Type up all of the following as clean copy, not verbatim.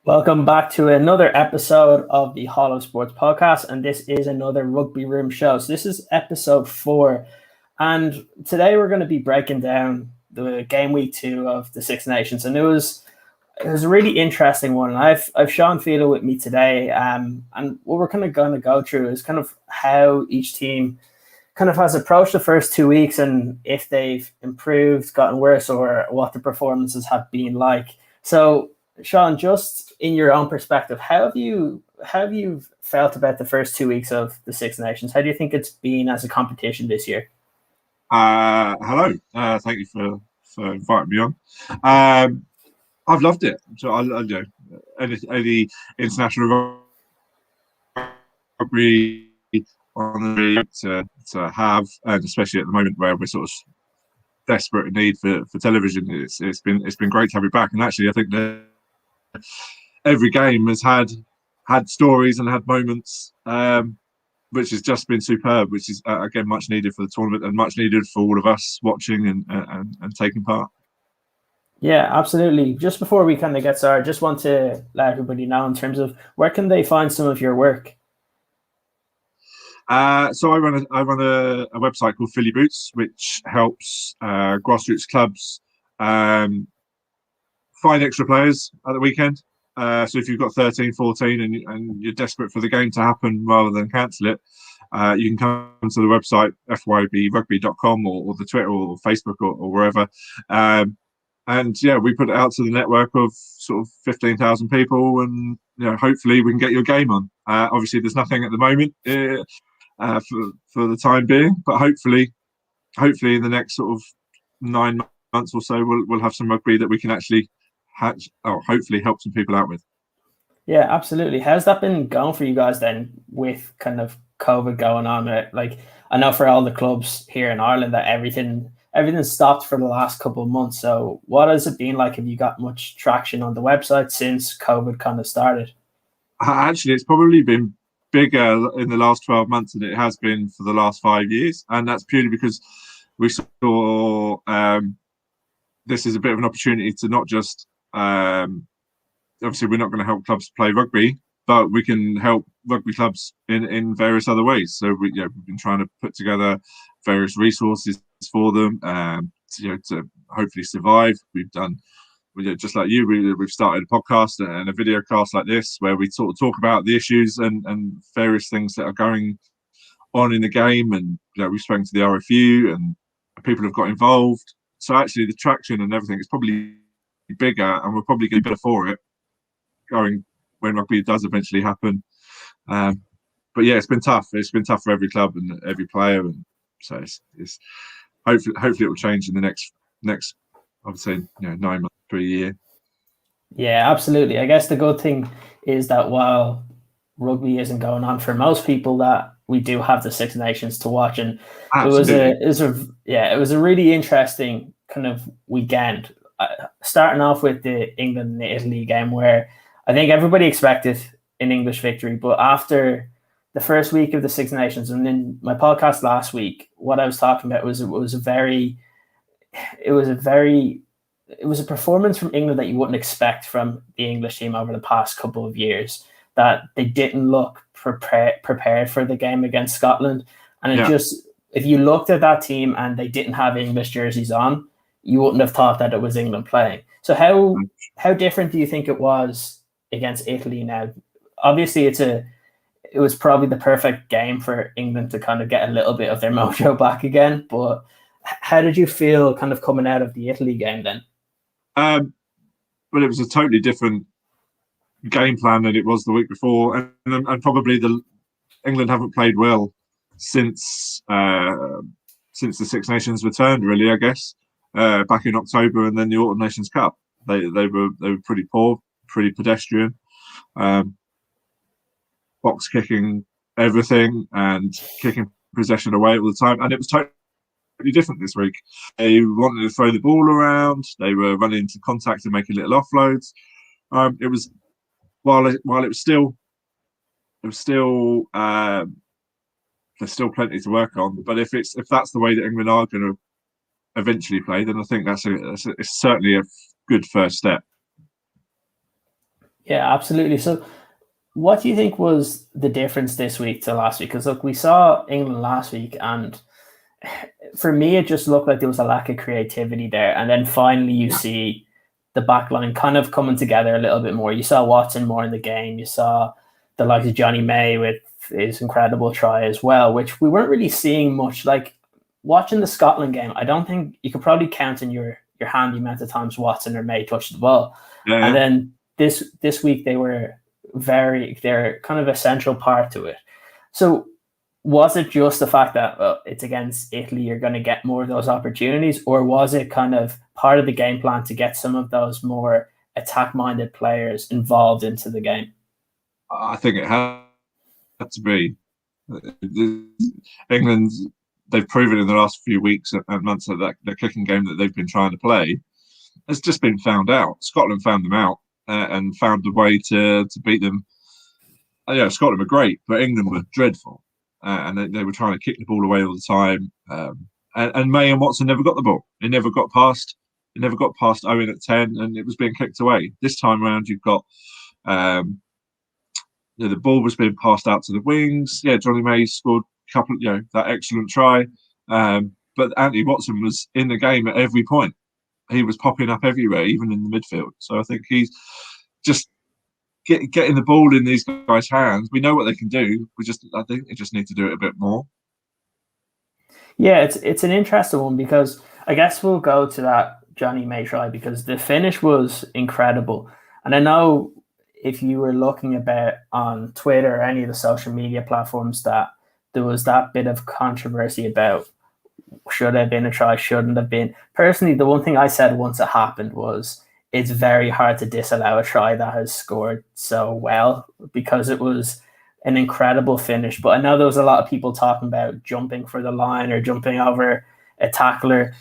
Welcome back to another episode of the Hall of Sports podcast, and this is another Rugby Room show. So this is episode 4, and today we're going to be breaking down the game week 2 of the Six Nations, and it was a really interesting one. I've Sean Fiedler with me today, and what we're kind of going to go through is kind of how each team kind of has approached the first 2 weeks, and if they've improved, gotten worse, or what the performances have been like. So, Sean, just in your own perspective, how have you felt about the first 2 weeks of the Six Nations? How do you think it's been as a competition this year? Hello, thank you for inviting me on. I've loved it. So any international rugby on the to have, and especially at the moment where we're sort of desperate in need for television, it's been great to have you back. And actually, I think that every game has had stories and had moments, which has just been superb, which is again much needed for the tournament and much needed for all of us watching and taking part. Yeah, absolutely. Just before we kind of get started, just want to let everybody know in terms of where can they find some of your work. So I run a website called FillYourBoots, which helps grassroots clubs find extra players at the weekend. So if you've got 13, 14 and you're desperate for the game to happen rather than cancel it, you can come to the website, fybrugby.com or the Twitter or Facebook or wherever. And yeah, we put it out to the network of sort of 15,000 people, and hopefully we can get your game on. Obviously, there's nothing at the moment for the time being, but hopefully in the next sort of 9 months or so, we'll have some rugby that we can actually hopefully help some people out with. Yeah, absolutely. How's that been going for you guys then, with kind of COVID going on? Like, I know for all the clubs here in Ireland that everything stopped for the last couple of months. So what has it been like? Have you got much traction on the website since COVID kind of started? Actually, it's probably been bigger in the last 12 months than it has been for the last 5 years. And that's purely because we saw this is a bit of an opportunity to not just obviously we're not going to help clubs play rugby, but we can help rugby clubs in various other ways. So we've been trying to put together various resources for them to hopefully survive. We've done, just like you, we've started a podcast and a video cast like this where we sort of talk about the issues and various things that are going on in the game. And we've spoken to the RFU and people have got involved. So actually the traction and everything is probably bigger, and we're probably going to be better for it going when rugby does eventually happen. But yeah, it's been tough. It's been tough for every club and every player, and so it's hopefully it will change in the next I would say 9 months to a year. Yeah, absolutely. I guess the good thing is that while rugby isn't going on for most people, that we do have the Six Nations to watch, and it was a really interesting kind of weekend. Starting off with the England and the Italy game, where I think everybody expected an English victory, but after the first week of the Six Nations, and in my podcast last week, what I was talking about was it was a performance from England that you wouldn't expect from the English team over the past couple of years. That they didn't look prepared for the game against Scotland, and if you looked at that team and they didn't have English jerseys on, you wouldn't have thought that it was England playing. So how different do you think it was against Italy now? Obviously, it was probably the perfect game for England to kind of get a little bit of their mojo back again. But how did you feel kind of coming out of the Italy game then? Well, it was a totally different game plan than it was the week before, and probably England haven't played well since the Six Nations returned, really, I guess. Back in October, and then the Autumn Nations Cup, they were pretty poor, pretty pedestrian, box kicking everything and kicking possession away all the time, and it was totally different this week. They wanted to throw the ball around. They were running into contact and making little offloads. It was while it was still there's still plenty to work on. But if that's the way that England are going to eventually play, then I think it's certainly a good first step. Yeah, absolutely. So what do you think was the difference this week to last week? Because look, we saw England last week, and for me, it just looked like there was a lack of creativity there. And then finally, you see the back line kind of coming together a little bit more. You saw Watson more in the game. You saw the likes of Johnny May with his incredible try as well, which we weren't really seeing much. Like watching the Scotland game, I don't think you could probably count in your hand the amount of times Watson or May touched the ball. Yeah, And yeah. then this week they're kind of a central part to it. So was it just the fact that it's against Italy, you're going to get more of those opportunities, or was it kind of part of the game plan to get some of those more attack-minded players involved into the game? I think it had to be. England, they've proven in the last few weeks and months that the kicking game that they've been trying to play has just been found out. Scotland found them out and found a way to beat them. Yeah, Scotland were great, but England were dreadful. And they were trying to kick the ball away all the time. And May and Watson never got the ball. It never got past. It never got past Owen at 10, and it was being kicked away. This time around, you've got the ball was being passed out to the wings. Yeah, Johnny May scored a couple. That excellent try. But Anthony Watson was in the game at every point. He was popping up everywhere, even in the midfield. So I think he's just getting the ball in these guys' hands. We know what they can do. I think they just need to do it a bit more. Yeah, it's an interesting one because I guess we'll go to that Johnny May try because the finish was incredible. And I know if you were looking about on Twitter or any of the social media platforms that there was that bit of controversy about should have been a try, shouldn't have been. Personally, the one thing I said once it happened was it's very hard to disallow a try that has scored so well because it was an incredible finish. But I know there was a lot of people talking about jumping for the line or jumping over a tackler.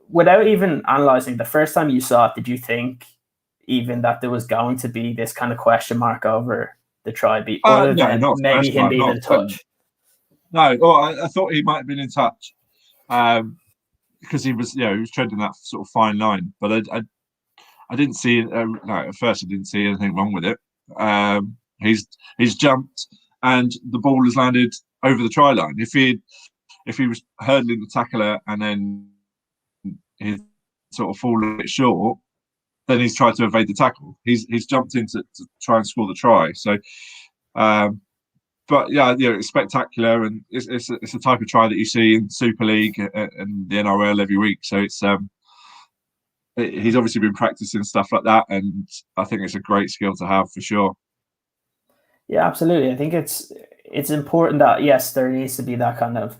Without even analysing, the first time you saw it, did you think even that there was going to be this kind of question mark over the try beat, other No, than not maybe first him time, being not in touch? No, I thought he might have been in touch because he was treading that sort of fine line. But I didn't see no, at first I didn't see anything wrong with it. He's jumped and the ball has landed over the try line. If he was hurdling the tackler and then he sort of fallen a bit short, then he's tried to evade the tackle. He's jumped in to try and score the try. So, but yeah, it's spectacular, and it's a type of try that you see in Super League and the NRL every week. So he's obviously been practicing stuff like that, and I think it's a great skill to have for sure. Yeah, absolutely. I think it's important that yes, there needs to be that kind of.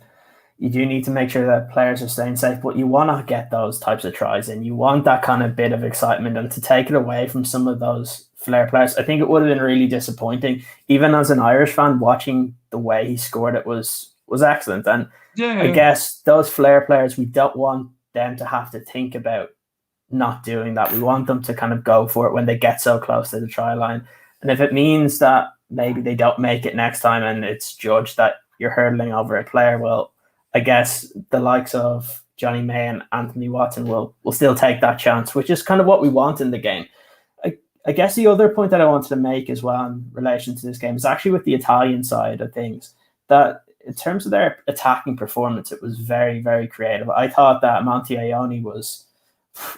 You do need to make sure that players are staying safe, but you want to get those types of tries in. You want that kind of bit of excitement, and to take it away from some of those flair players, I think it would have been really disappointing. Even as an Irish fan, watching the way he scored it was excellent. And I guess those flair players, we don't want them to have to think about not doing that. We want them to kind of go for it when they get so close to the try line. And if it means that maybe they don't make it next time and it's judged that you're hurdling over a player, well, I guess the likes of Johnny May and Anthony Watson will still take that chance, which is kind of what we want in the game. I guess the other point that I wanted to make as well in relation to this game is actually with the Italian side of things, that in terms of their attacking performance, it was very, very creative. I thought that Monty Ione was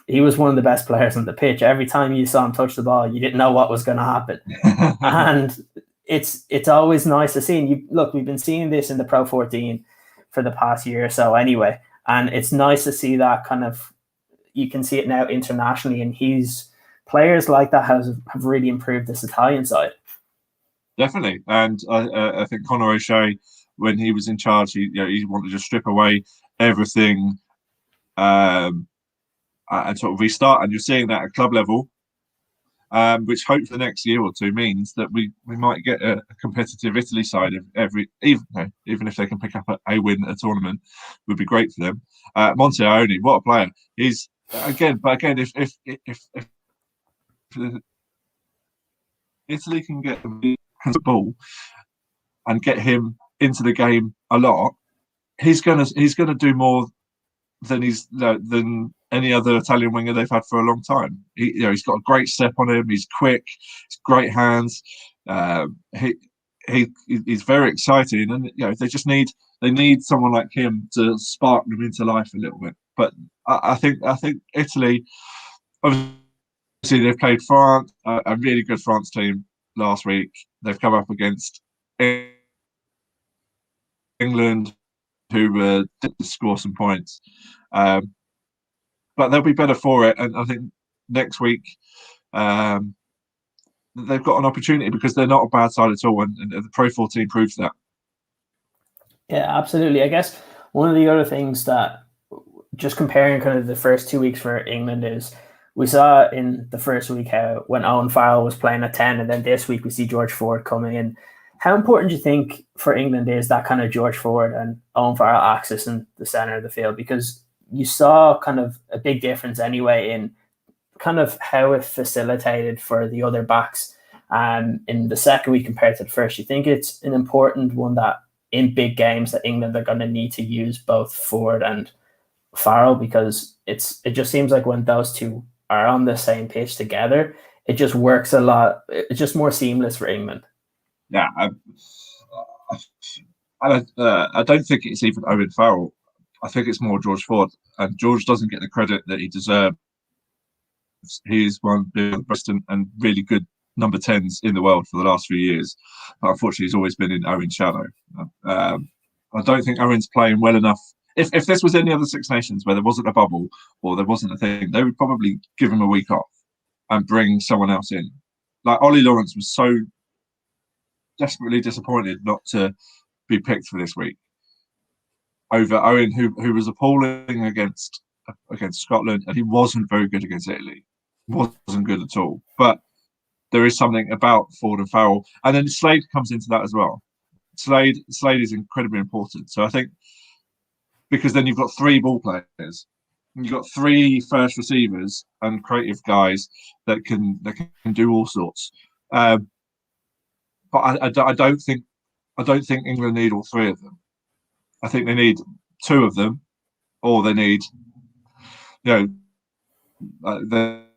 one of the best players on the pitch. Every time you saw him touch the ball, you didn't know what was going to happen. And it's always nice to see. And look, we've been seeing this in the Pro 14 for the past year or so anyway. And it's nice to see that kind of, you can see it now internationally, and players like that have really improved this Italian side. Definitely. And I think Conor O'Shea, when he was in charge, he wanted to strip away everything and sort of restart. And you're seeing that at club level, which hope for the next year or two means that we might get a competitive Italy side of even if they can pick up a win at a tournament, would be great for them. Monte Ione, what a player! He's again, if Italy can get the ball and get him into the game a lot, he's gonna do more than any other Italian winger they've had for a long time. He's got a great step on him. He's quick. He's great hands. He's very exciting, and they need someone like him to spark them into life a little bit. But I think Italy, obviously, they've played France, a really good France team last week. They've come up against England, who did score some points. But they'll be better for it. And I think next week they've got an opportunity because they're not a bad side at all. And the Pro 14 proves that. Yeah, absolutely. I guess one of the other things that, just comparing kind of the first 2 weeks for England, is we saw in the first week how when Owen Farrell was playing at 10, and then this week we see George Ford coming in. How important do you think for England is that kind of George Ford and Owen Farrell axis in the centre of the field? Because you saw kind of a big difference anyway in kind of how it facilitated for the other backs in the second week compared to the first. You think it's an important one that in big games that England are going to need to use both Ford and Farrell, because it just seems like when those two are on the same pitch together, it just works a lot. It's just more seamless for England. Yeah, I don't think it's even Owen Farrell. I think it's more George Ford, and George doesn't get the credit that he deserves. He's one of the best and really good number 10s in the world for the last few years. But unfortunately, he's always been in Owen's shadow. I don't think Owen's playing well enough. If this was any other Six Nations where there wasn't a bubble or there wasn't a thing, they would probably give him a week off and bring someone else in. Like Ollie Lawrence was so desperately disappointed not to be picked for this week over Owen, who was appalling against Scotland, and he wasn't very good against Italy. Wasn't good at all. But there is something about Ford and Farrell, and then Slade comes into that as well. Slade is incredibly important. So I think because then you've got 3 ball players, you've got 3 first receivers and creative guys that can do all sorts. But I don't think England need all 3 of them. I think they need 2 of them, or they need, they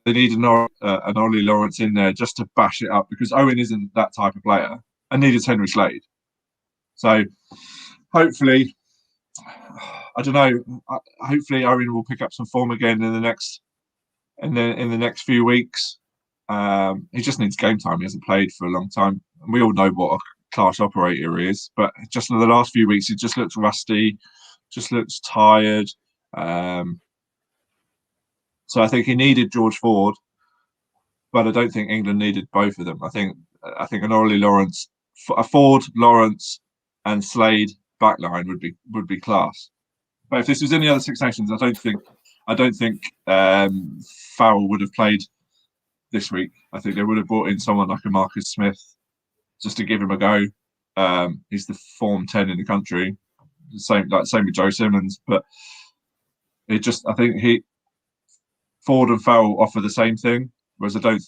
need an Ollie Lawrence in there just to bash it up, because Owen isn't that type of player, and neither is Henry Slade. So hopefully, I don't know. Hopefully, Owen will pick up some form again in the next few weeks. He just needs game time. He hasn't played for a long time, and we all know what a class operator he is. But just in the last few weeks, he just looks rusty, just looks tired. So I think he needed George Ford, but I don't think England needed both of them. I think an Ollie Lawrence, a Ford, Lawrence, and Slade backline would be class. But if this was any other Six Nations, I don't think Farrell would have played this week. I think they would have brought in someone like a Marcus Smith just to give him a go. He's the form 10 in the country. Same with Joe Simmons, but I think Ford and Farrell offer the same thing, whereas I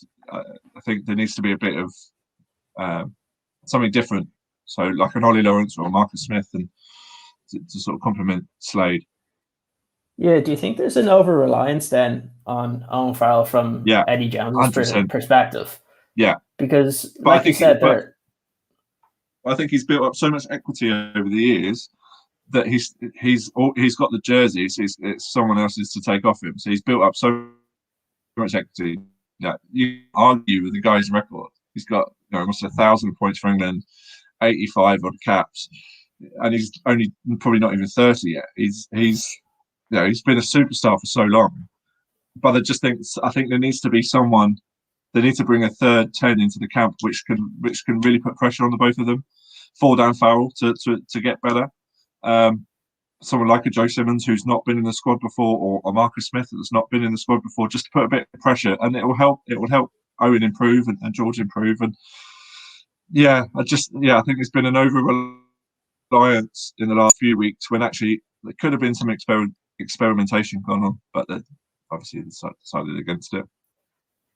think there needs to be a bit of something different. So like an Ollie Lawrence or Marcus Smith, and to sort of complement Slade. Yeah, do you think there's an over-reliance then on Owen Farrell from Eddie Jones' perspective? Yeah. Because, like you said, I think he's built up so much equity over the years that he's got the jerseys. It's someone else's to take off him. So he's built up so much equity that you argue with the guy's record. He's got almost 1,000 points for England, 85 odd caps, and he's only probably not even 30 yet. He's been a superstar for so long. But I think there needs to be someone. They need to bring a third 10 into the camp, which can really put pressure on the both of them, Ford and Farrell, to get better. Someone like a Joe Simmons who's not been in the squad before, or a Marcus Smith that's not been in the squad before, just to put a bit of pressure, and it will help. It will help Owen improve and George improve. And I think there's been an over-reliance in the last few weeks when actually there could have been some experimentation going on, but obviously decided against it.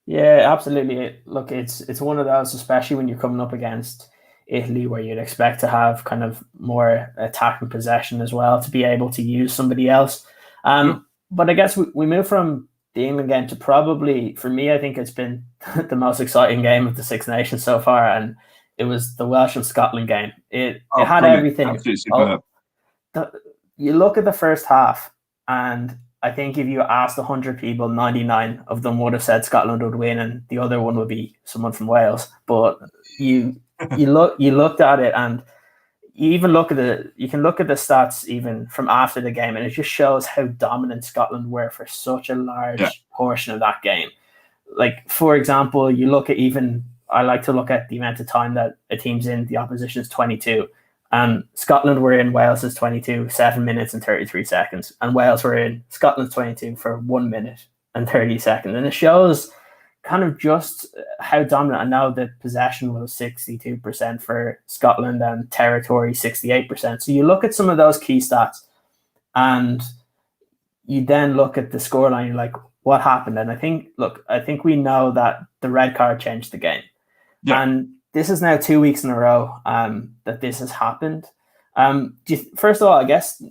Yeah, absolutely. Look, it's one of those, especially when you're coming up against Italy, where you'd expect to have kind of more attacking possession as well, to be able to use somebody else. But I guess we move from the England game to probably, for me, I think it's been the most exciting game of the Six Nations so far, and it was the Welsh and Scotland game. It had Brilliant. everything. Absolutely superb. The, you look at the first half, and I think if you asked 100 people, 99 of them would have said Scotland would win, and the other one would be someone from Wales. But you looked at it, and you can look at the stats even from after the game, and it just shows how dominant Scotland were for such a large portion of that game. Like, for example, you look at even, I like to look at the amount of time that a team's in the opposition's 22. And Scotland were in Wales's 22, 7 minutes and 33 seconds. And Wales were in Scotland's 22 for 1 minute and 30 seconds. And it shows kind of just how dominant. And now the possession was 62% for Scotland and territory 68%. So you look at some of those key stats and you then look at the scoreline, you're like, what happened? And I think we know that the red card changed the game. Yeah. And this is now 2 weeks in a row that this has happened. First of all, I guess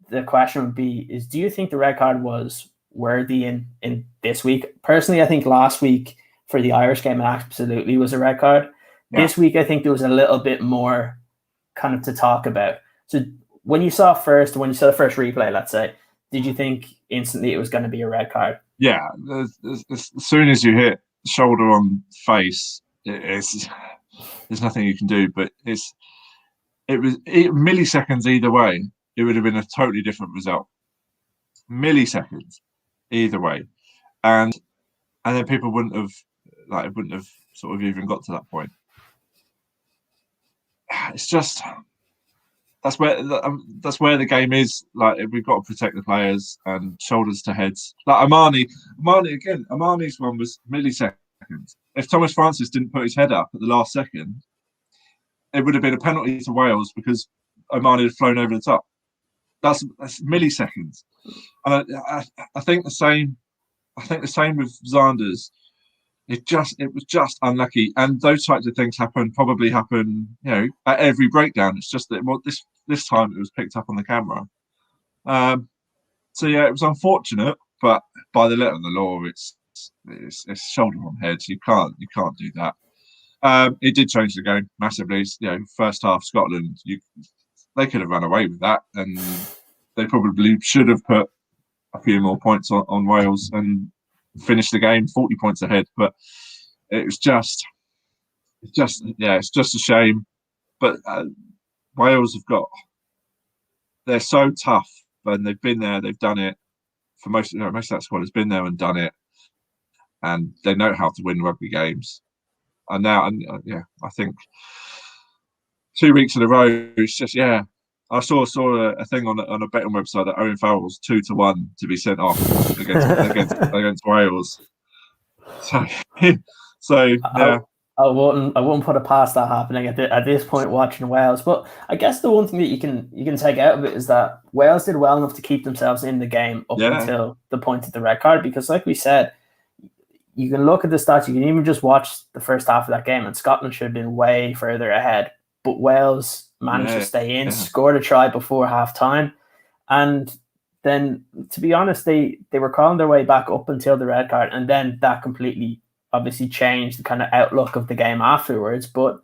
the question would be, do you think the red card was worthy in this week? Personally, I think last week for the Irish game, it absolutely was a red card. Yeah. This week, I think there was a little bit more kind of to talk about. So when you saw the first replay, let's say, did you think instantly it was going to be a red card? Yeah, as soon as you hit shoulder on face, there's nothing you can do. But it was milliseconds either way. It would have been a totally different result. Milliseconds either way, and then people wouldn't have sort of even got to that point. It's just that's where the game is. Like, we've got to protect the players and shoulders to heads. Like Amani's one was milliseconds. If Thomas Francis didn't put his head up at the last second, it would have been a penalty to Wales because Omani had flown over the top. That's milliseconds. And I think the same. I think the same with Xander's. It was just unlucky, and those types of things probably happen, at every breakdown. It's just that this time it was picked up on the camera. So yeah, it was unfortunate, but by the letter of the law, it's shoulder on head. You can't do that. It did change the game massively. First half Scotland, they could have run away with that, and they probably should have put a few more points on Wales and finished the game 40 points ahead. But it's just a shame. But Wales they're so tough, and they've been there, they've done it. For most of that squad has been there and done it, and they know how to win rugby games. And now, I think 2 weeks in a row, it's just I saw a thing on a betting website that Owen Farrell's 2-1 to be sent off against Wales. So yeah. I wouldn't put it past that happening at this point watching Wales. But I guess the one thing that you can take out of it is that Wales did well enough to keep themselves in the game up until the point of the red card. Because like we said, you can look at the stats, you can even just watch the first half of that game, and Scotland should have been way further ahead. But Wales managed to stay in, scored a try before half time. And then, to be honest, they were calling their way back up until the red card. And then that completely obviously changed the kind of outlook of the game afterwards. But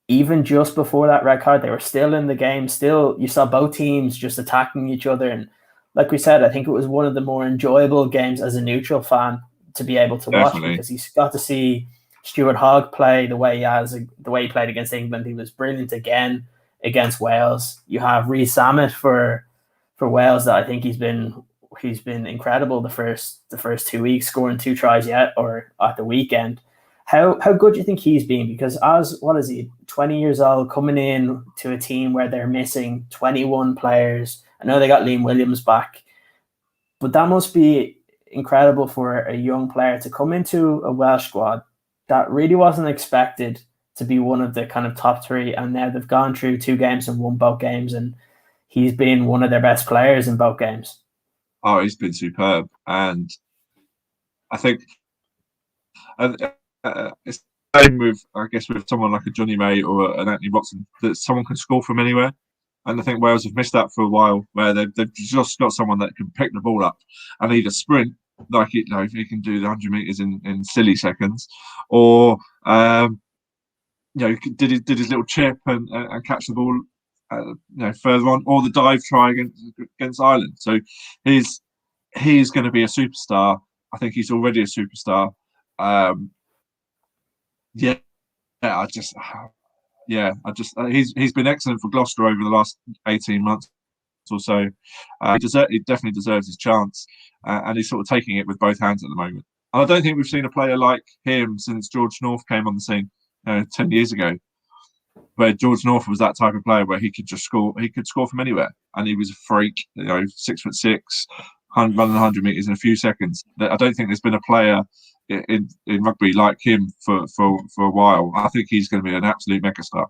even just before that red card, they were still in the game. Still, you saw both teams just attacking each other. And like we said, I think it was one of the more enjoyable games as a neutral fan to be able to watch, because he got to see Stuart Hogg play the way he played against England. He was brilliant again against Wales. You have Rhys Sammet for Wales, that I think he's been incredible the first 2 weeks, scoring 2 tries at the weekend. How good do you think he's been? Because what is he, 20 years old, coming in to a team where they're missing 21 players. I know they got Liam Williams back, but that must be incredible for a young player to come into a Welsh squad that really wasn't expected to be one of the kind of top 3, and now they've gone through 2 games and won both games, and he's been one of their best players in both games. Oh, he's been superb, and I think it's the same with someone like a Johnny May or an Anthony Watson, that someone can score from anywhere. And I think Wales have missed that for a while, where they've just got someone that can pick the ball up and either sprint, like if he can do the 100 meters in silly seconds, or did his little chip and catch the ball, further on, or the dive try against Ireland. So he's going to be a superstar. I think he's already a superstar. Yeah, I just he's been excellent for Gloucester over the last 18 months or so. He definitely deserves his chance, and he's sort of taking it with both hands at the moment. And I don't think we've seen a player like him since George North came on the scene 10 years ago, where George North was that type of player where he could just score. He could score from anywhere, and he was a freak. 6'6", running 100 meters in a few seconds. I don't think there's been a player in rugby like him for a while. I think he's going to be an absolute megastar.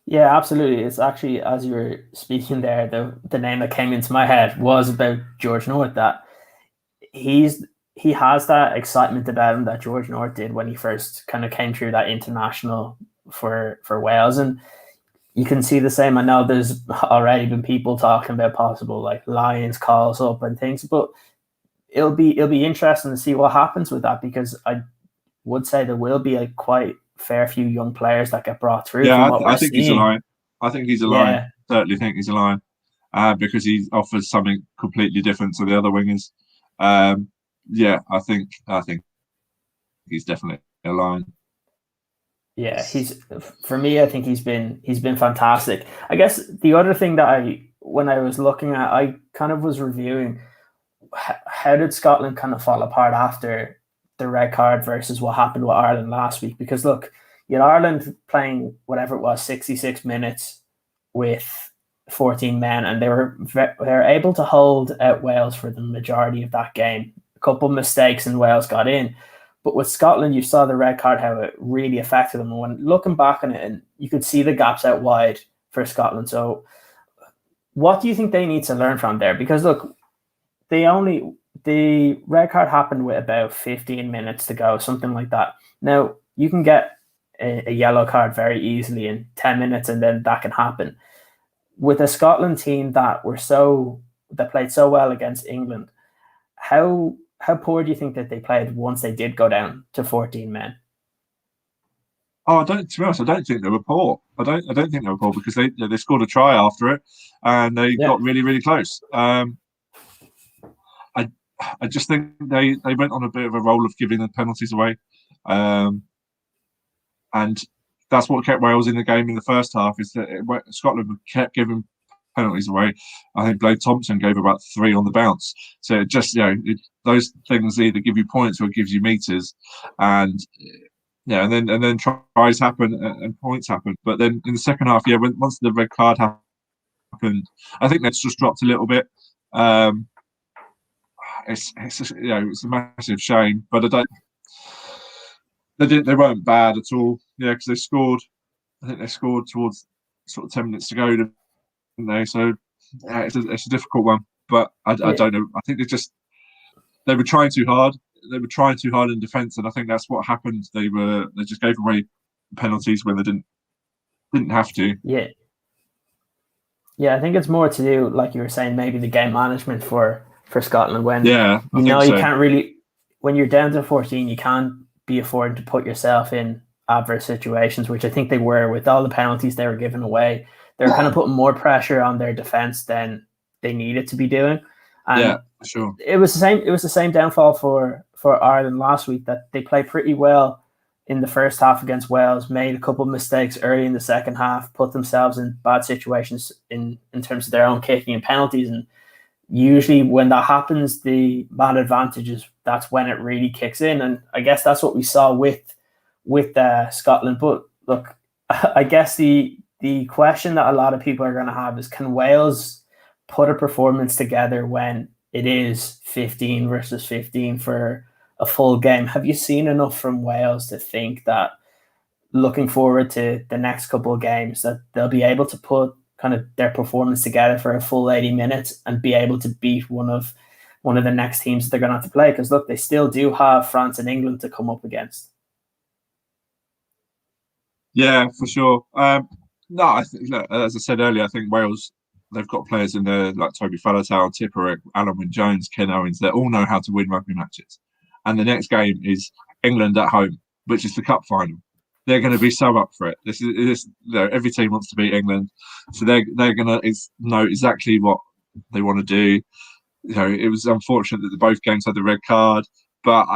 Yeah, absolutely. It's actually, as you were speaking there, the name that came into my head was about George North. That he has that excitement about him that George North did when he first kind of came through that international for Wales, and you can see the same. I know there's already been people talking about possible like Lions calls up and things, but it'll be interesting to see what happens with that, because I would say there will be a quite fair few young players that get brought through. Yeah, I think he's a lion. I think he's a lion. Yeah. Certainly think he's a lion, because he offers something completely different to the other wingers. Yeah, I think he's definitely a lion. Yeah, for me, I think he's been fantastic. I guess the other thing that when I was looking at, I kind of was reviewing how did Scotland kind of fall apart after the red card versus what happened with Ireland last week. Because look, you had Ireland playing whatever it was, 66 minutes with 14 men, and they were able to hold out Wales for the majority of that game. A couple of mistakes and Wales got in. But with Scotland, you saw the red card, how it really affected them. And when looking back on it, and you could see the gaps out wide for Scotland. So what do you think they need to learn from there? Because look, the red card happened with about 15 minutes to go, something like that. Now, you can get a yellow card very easily in 10 minutes, and then that can happen. With a Scotland team that played so well against England, how poor do you think that they played once they did go down to 14 men? Oh, to be honest, I don't think they were poor. I don't think they were poor, because they scored a try after it, and they got really, really close. I just think they went on a bit of a roll of giving the penalties away, and that's what kept Wales in the game in the first half. Is that Scotland kept giving penalties away. I think Blake Thompson gave about 3 on the bounce. So it just those things either give you points or it gives you meters, and and then tries happen and points happen. But then in the second half, once the red card happened, I think that's just dropped a little bit. It's a massive shame, but they weren't bad at all. Yeah, because they scored. I think they scored towards sort of 10 minutes to go, didn't they? So it's a difficult one, but I don't know. I think they were trying too hard. They were trying too hard in defence, and I think that's what happened. They just gave away penalties when they didn't have to. Yeah, I think it's more to do, like you were saying, maybe the game management for Scotland, when you can't really, when you're down to 14, you can't be affording to put yourself in adverse situations, which I think they were with all the penalties they were giving away. They were kind of putting more pressure on their defence than they needed to be doing. And sure. It was the same downfall for Ireland last week, that they played pretty well in the first half against Wales, made a couple of mistakes early in the second half, put themselves in bad situations in terms of their own kicking and penalties. And usually when that happens, the man advantages, that's when it really kicks in. And I guess that's what we saw with Scotland. But look, I guess the question that a lot of people are going to have is, can Wales put a performance together when it is 15 versus 15 for a full game? Have you seen enough from Wales to think that, looking forward to the next couple of games, that they'll be able to put kind of their performance together for a full 80 minutes and be able to beat one of the next teams that they're going to have to play? Because look, they still do have France and England to come up against. Yeah, for sure. No, I think, look, as I said earlier, I think Wales, they've got players in there like Toby Faletau, Tipuric, Alan Wynne-Jones, Ken Owens, that all know how to win rugby matches. And the next game is England at home, which is the cup final. They're going to be so up for it. Every team wants to beat England, so they're going to know exactly what they want to do. It was unfortunate that both games had the red card, but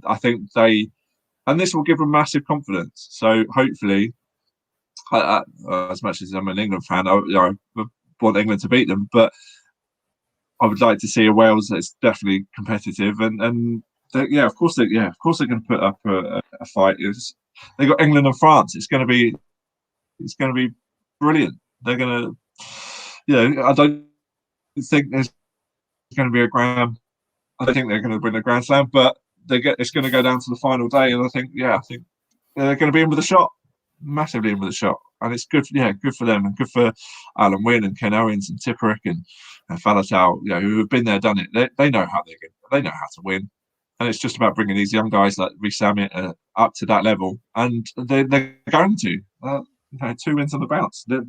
I think and this will give them massive confidence. So hopefully, as much as I'm an England fan, I want England to beat them, but I would like to see a Wales that's definitely competitive, and of course they're going to put up a fight. They got England and France. It's going to be brilliant. They're going to, I don't think there's going to be a grand. I don't think they're going to win a Grand Slam, but it's going to go down to the final day, and I think they're going to be in with a shot, massively in with a shot, and it's good. Good for them, and good for Alan Wynne and Ken Owens and Tipuric and Faletau, who have been there, done it. They know how they know how to win, and it's just about bringing these young guys like Reece Sammet up to that level, and they're going to 2 wins on the bounce. They're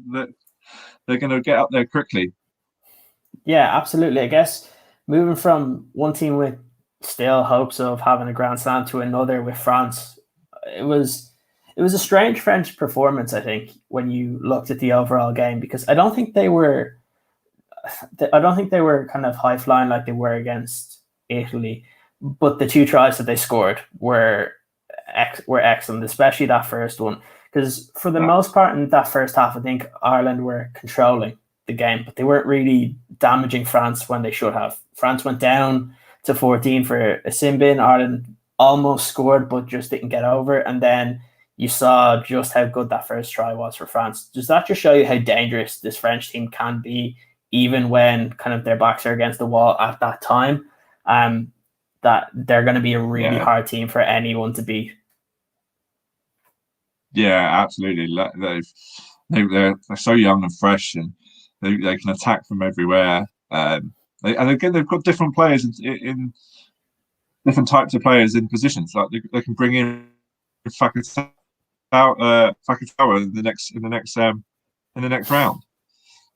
going to get up there quickly. Yeah, absolutely. I guess moving from one team with still hopes of having a Grand Slam to another with France, it was a strange French performance, I think, when you looked at the overall game, because I don't think they were kind of high flying like they were against Italy, but the 2 tries that they scored were excellent, especially that first one, because for the most part in that first half, I think Ireland were controlling the game, but they weren't really damaging France when they should have. France went down to 14 for a sin bin. Ireland almost scored, but just didn't get over. And then you saw just how good that first try was for France. Does that just show you how dangerous this French team can be, even when kind of their backs are against the wall at that time? That they're going to be a really hard team for anyone to beat. Yeah, absolutely. They're so young and fresh, and they can attack from everywhere. And again, they've got different players in different types of players in positions. Like they can bring in Fakatawa in the next round.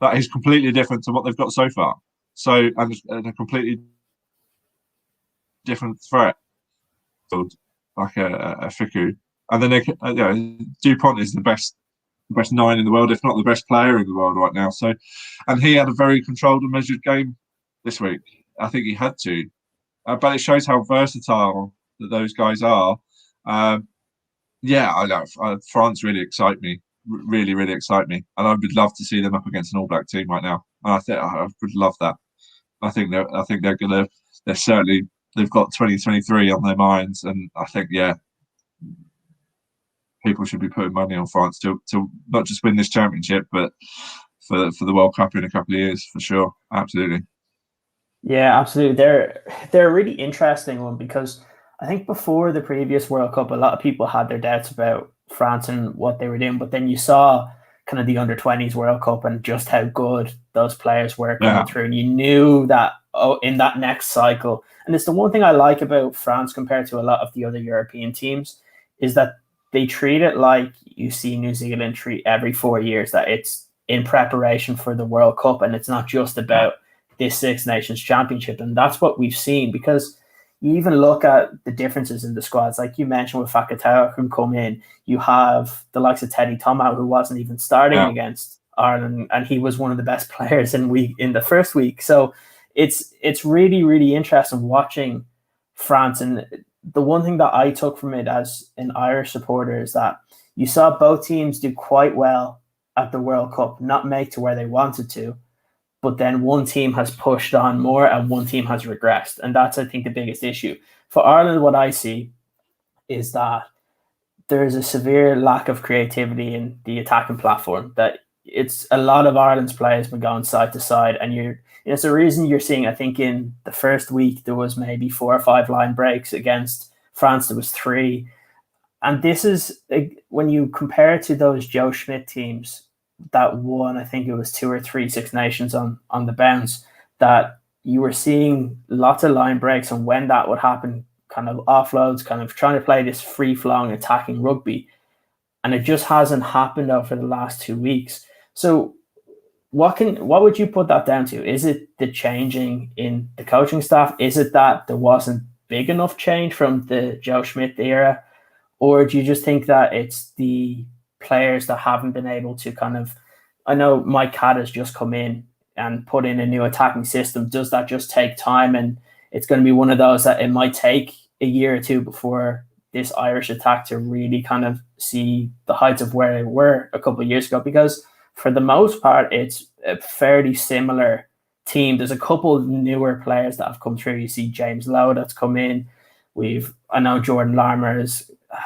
That is completely different to what they've got so far. So and a completely different threat, like a Fiku. And then Dupont is the best 9 in the world, if not the best player in the world right now. So, and he had a very controlled and measured game this week. I think he had to, but it shows how versatile that those guys are. I know France really excite me, really, really excite me, and I would love to see them up against an All Black team right now. And I would love that. I think they're gonna. They've got 2023 on their minds, and I think people should be putting money on France to not just win this championship, but for the World Cup in a couple of years, for sure. Absolutely. Yeah, absolutely. They're a really interesting one, because I think before the previous World Cup, a lot of people had their doubts about France and what they were doing, but then you saw kind of the under-20s World Cup and just how good those players were coming through, and you knew that in that next cycle. And it's the one thing I like about France compared to a lot of the other European teams, is that they treat it like you see New Zealand treat every 4 years, that it's in preparation for the World Cup, and it's not just about this Six Nations Championship. And that's what we've seen, because you even look at the differences in the squads, like you mentioned with Fakatawa who come in. You have the likes of Teddy Tomau, who wasn't even starting against Ireland, and he was one of the best players in the first week. So it's really, really interesting watching France. And the one thing that I took from it as an Irish supporter is that you saw both teams do quite well at the World Cup, not make to where they wanted to, but then one team has pushed on more and one team has regressed. And that's, I think, the biggest issue. For Ireland, what I see is that there is a severe lack of creativity in the attacking platform, that it's a lot of Ireland's players been going side to side, and it's the reason you're seeing, I think in the first week, there was maybe 4 or 5 line breaks. Against France, there was 3. And this is, when you compare it to those Joe Schmidt teams that won, I think it was 2 or 3 Six Nations on the bounce, that you were seeing lots of line breaks, and when that would happen, kind of offloads, kind of trying to play this free-flowing attacking rugby. and it just hasn't happened over the last 2 weeks. So what would you put that down to? Is it the changing in the coaching staff? Is it that there wasn't big enough change from the Joe Schmidt era? Or do you just think that it's the players that haven't been able to kind of, I know Mike Catt has just come in and put in a new attacking system. Does that just take time? And it's going to be one of those that it might take a year or two before this Irish attack to really kind of see the heights of where they were a couple of years ago? Because for the most part, it's a fairly similar team. There's a couple of newer players that have come through. You see James Lowe that's come in. I know Jordan Larmour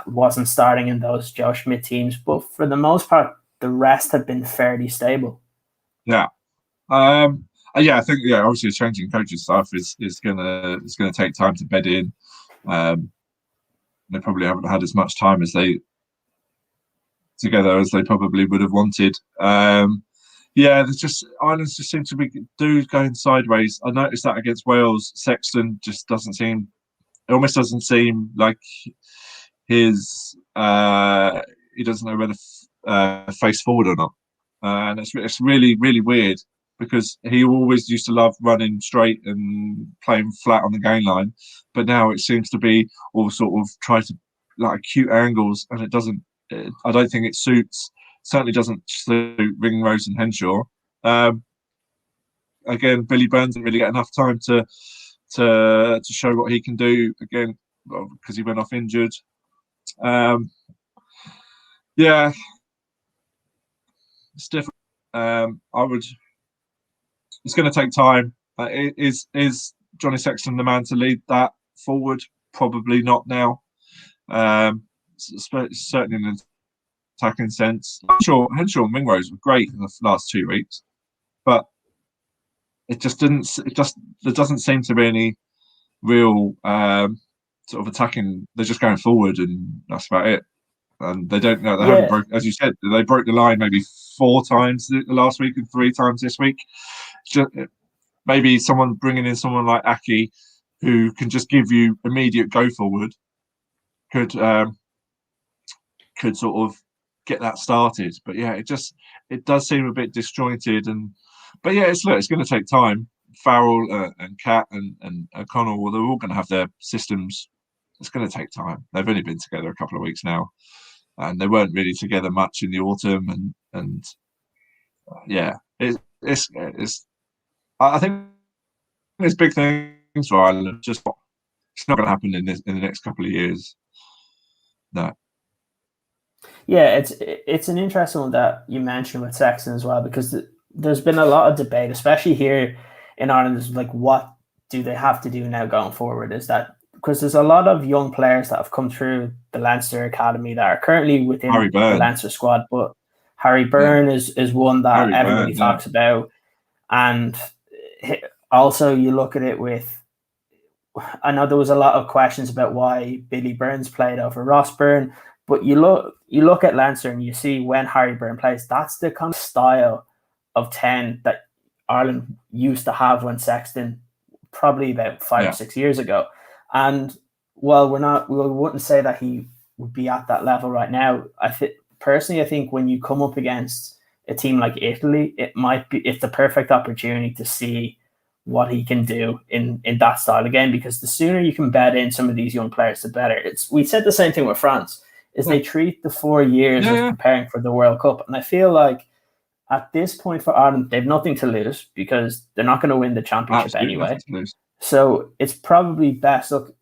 wasn't starting in those Joe Schmidt teams, but for the most part, the rest have been fairly stable. Yeah. I think obviously changing coaching staff is gonna take time to bed in. They probably haven't had as much time as they probably would have wanted. There's just Ireland just seem to be going sideways. I noticed that against Wales, Sexton just doesn't seem. It almost doesn't seem like he doesn't know whether face forward or not, and it's really, really weird because he always used to love running straight and playing flat on the gain line, but now it seems to be all sort of try to like acute angles, and it doesn't. I don't think it suits. Certainly doesn't suit Ringrose and Henshaw. Again, Billy Burns didn't really get enough time to show what he can do again because he went off injured. It's different. It's going to take time. Is Johnny Sexton the man to lead that forward? Probably not now. Certainly in an attacking sense. Henshaw and Ringrose were great in the last 2 weeks, but it just didn't. There doesn't seem to be any real sort of attacking. They're just going forward, and that's about it. And they don't know. They haven't broke, as you said. They broke the line maybe 4 times the last week and 3 times this week. Just, maybe someone bringing in someone like Aki, who can just give you immediate go forward, could sort of get that started. But yeah, it does seem a bit disjointed. But yeah, it's going to take time. Farrell and Catt and O'Connell, well, they're all going to have their systems. It's going to take time. They've only been together a couple of weeks now, and they weren't really together much in the autumn. I think there's big things for Ireland. Just it's not going to happen in the next couple of years. No. Yeah, it's an interesting one that you mentioned with Sexton as well, because there's been a lot of debate, especially here in Ireland, is like, what do they have to do now going forward? Is that because there's a lot of young players that have come through the Leinster Academy that are currently within the Leinster squad, but Harry Byrne is one that everybody talks about. And also you look at it with, I know there was a lot of questions about why Billy Burns played over Ross Byrne, but you look at Leinster and you see when Harry Byrne plays, that's the kind of style of 10 that Ireland used to have when Sexton, probably about 5 or 6 years ago. And while we wouldn't say that he would be at that level right now, I think when you come up against a team like Italy, it's the perfect opportunity to see what he can do in that style again, because the sooner you can bed in some of these young players, the better. We said the same thing with France, is they treat the 4 years as preparing for the World Cup. And I feel like at this point for Ireland, they've nothing to lose because they're not going to win the championship anyway. So it's probably best. Look,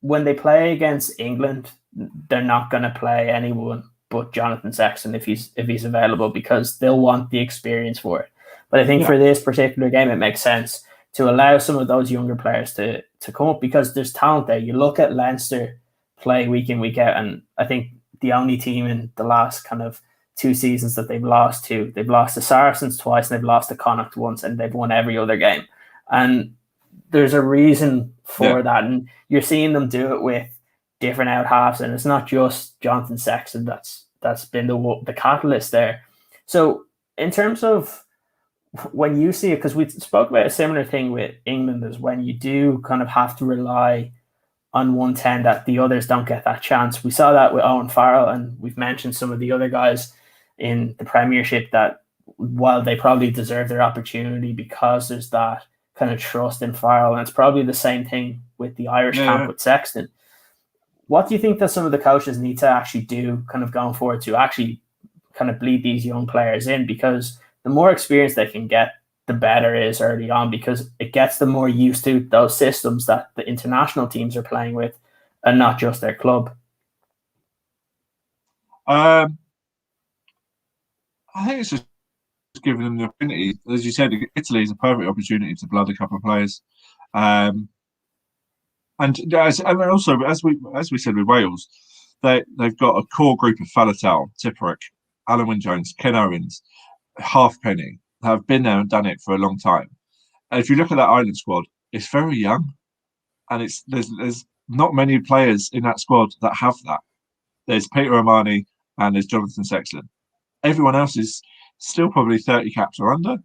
when they play against England, they're not going to play anyone but Jonathan Sexton if he's available, because they'll want the experience for it. But I think for this particular game, it makes sense to allow some of those younger players to come up, because there's talent there. You look at Leinster play week in, week out, and I think the only team in the last kind of 2 seasons that they've lost to Saracens twice, and they've lost to Connacht once, and they've won every other game. And there's a reason for that, and you're seeing them do it with different out halves, and it's not just Jonathan Sexton that's been the catalyst there. So in terms of when you see it, because we spoke about a similar thing with England, is when you do kind of have to rely on 110 that the others don't get that chance. We saw that with Owen Farrell, and we've mentioned some of the other guys in the Premiership that while they probably deserve their opportunity because there's that kind of trust in Farrell, and it's probably the same thing with the Irish camp with Sexton. What do you think that some of the coaches need to actually do kind of going forward to actually kind of bleed these young players in? Because the more experience they can get, the better it is early on, because it gets them more used to those systems that the international teams are playing with and not just their club. I think it's just giving them the opportunity. As you said, Italy is a perfect opportunity to blood a couple of players. And also, as we said with Wales, they've got a core group of Faletau, Tipuric, Alan Wynne-Jones, Ken Owens, Halfpenny, have been there and done it for a long time. And if you look at that Ireland squad, it's very young, and there's not many players in that squad that have that. There's Peter O'Mahony and there's Jonathan Sexton. Everyone else is still probably 30 caps or under,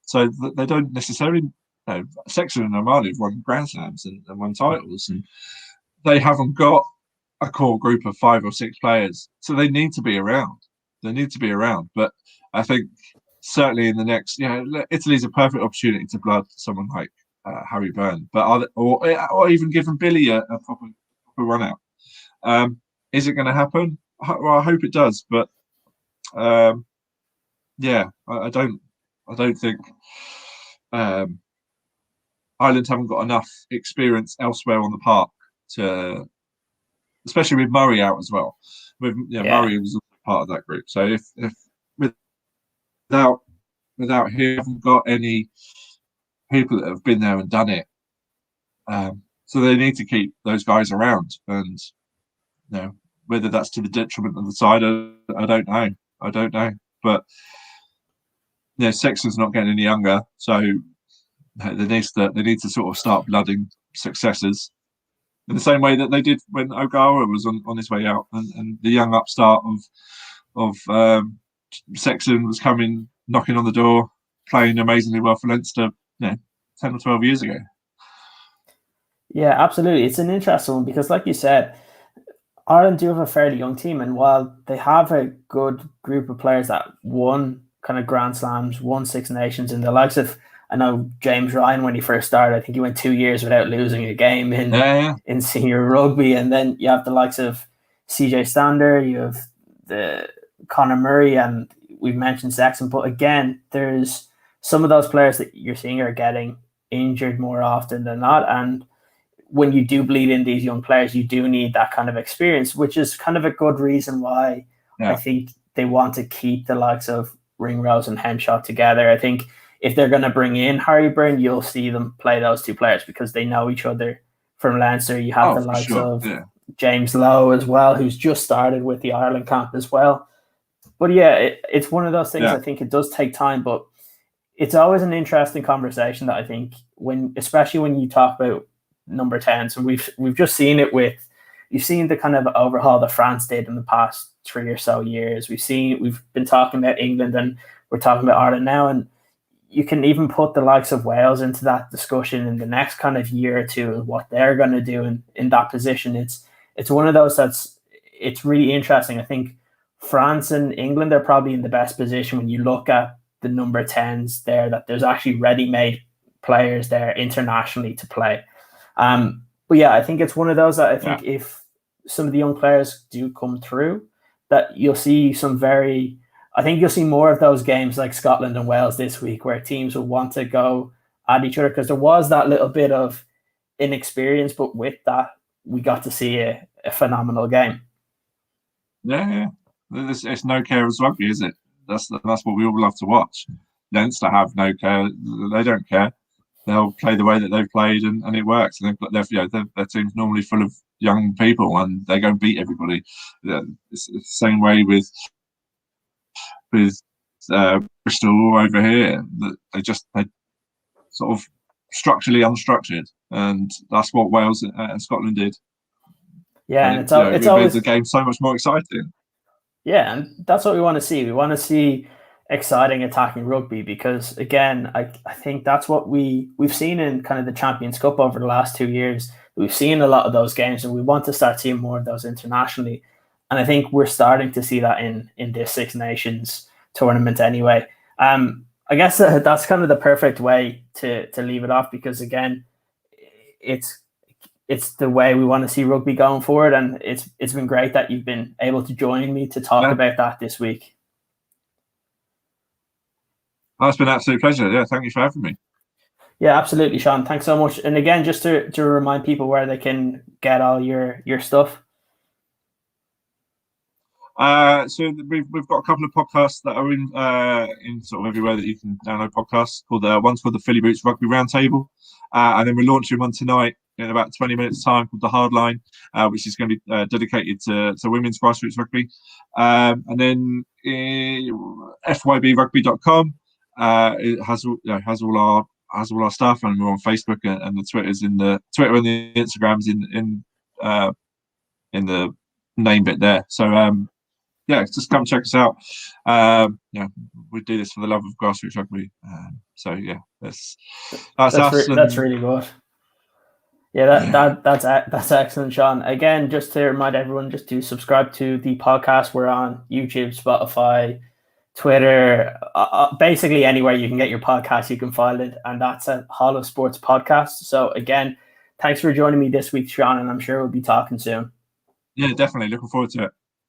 so they don't necessarily. Sexton and O'Mahony have won Grand Slams and won titles, and they haven't got a core group of 5 or 6 players, so they need to be around. But I think certainly in the next, Italy's a perfect opportunity to blood someone like Harry Byrne, or even giving Billy a proper run out. Is it going to happen? Well, I hope it does, but I don't think Ireland haven't got enough experience elsewhere on the park to, especially with Murray out as well. Murray was part of that group, so if without him, haven't got any people that have been there and done it. So they need to keep those guys around, and whether that's to the detriment of the side, I don't know. But Sexton's not getting any younger, so they need to sort of start blooding successors in the same way that they did when O'Gara was on his way out, and the young upstart of Sexton was knocking on the door, playing amazingly well for Leinster 10 or 12 years ago. Yeah, absolutely. It's an interesting one because, like you said, Ireland do have a fairly young team, and while they have a good group of players that won kind of Grand Slams, won Six Nations, and the likes of, I know James Ryan, when he first started, I think he went 2 years without losing a game in senior rugby, and then you have the likes of CJ Stander, you have the Conor Murray, and we've mentioned Sexton, but again, there's some of those players that you're seeing are getting injured more often than not, and when you do bleed in these young players, you do need that kind of experience, which is kind of a good reason why I think they want to keep the likes of Ringrose and Henshaw together. I think if they're going to bring in Harry Byrne, you'll see them play those two players because they know each other from Leinster. You have the likes of James Lowe as well, who's just started with the Ireland camp as well. But it's one of those things. I think it does take time, but it's always an interesting conversation that I think especially when you talk about number 10s, and we've just seen it you've seen the kind of overhaul that France did in the past 3 or so years. We've been talking about England and we're talking about Ireland now, and you can even put the likes of Wales into that discussion in the next kind of year or two of what they're going to do in that position. It's one of those it's really interesting. I think France and England are probably in the best position when you look at the number 10s there, that there's actually ready-made players there internationally to play. But I think it's one of those that I think if some of the young players do come through, that you'll see you'll see more of those games like Scotland and Wales this week where teams will want to go at each other, because there was that little bit of inexperience, but with that, we got to see a phenomenal game. Yeah. It's no care as rugby, is it? That's what we all love to watch. Leinster have no care. They don't care. They'll play the way that they've played, and it works. And their team's normally full of young people, and they go and beat everybody. It's the same way with Bristol over here. They sort of structurally unstructured, and that's what Wales and Scotland did. Yeah, and it always made the game so much more exciting. Yeah, and that's what we want to see. We want to see exciting attacking rugby because, again, I think that's what we've seen in kind of the Champions Cup over the last 2 years. There We've seen a lot of those games, and we want to start seeing more of those internationally. And I think we're starting to see that in this Six Nations tournament anyway. I guess that's kind of the perfect way to leave it off, because again, it's the way we want to see rugby going forward, and it's been great that you've been able to join me to talk about that this week. Oh, it's been an absolute pleasure. Yeah, thank you for having me. Yeah, absolutely, Sean. Thanks so much. And again, just to remind people where they can get all your stuff. So we've got a couple of podcasts that are in sort of everywhere that you can download podcasts. One's called the FillYourBoots Rugby Roundtable, and then we're launching one tonight in about 20 minutes time called the Hardline, which is going to be dedicated to women's grassroots rugby. And then fybrugby.com it has all our stuff, and we're on Facebook, and the Twitter and the Instagrams in the name bit there. So yeah, just come check us out. We do this for the love of grassroots rugby. So yeah, that's us. That's really good. Yeah, that's excellent, Sean. Again, just to remind everyone, just to subscribe to the podcast. We're on YouTube, Spotify, Twitter, basically anywhere you can get your podcast, you can find it, and that's a Hollow Sports Podcast. So again, thanks for joining me this week, Sean, and I'm sure we'll be talking soon. Yeah, definitely. Looking forward to it.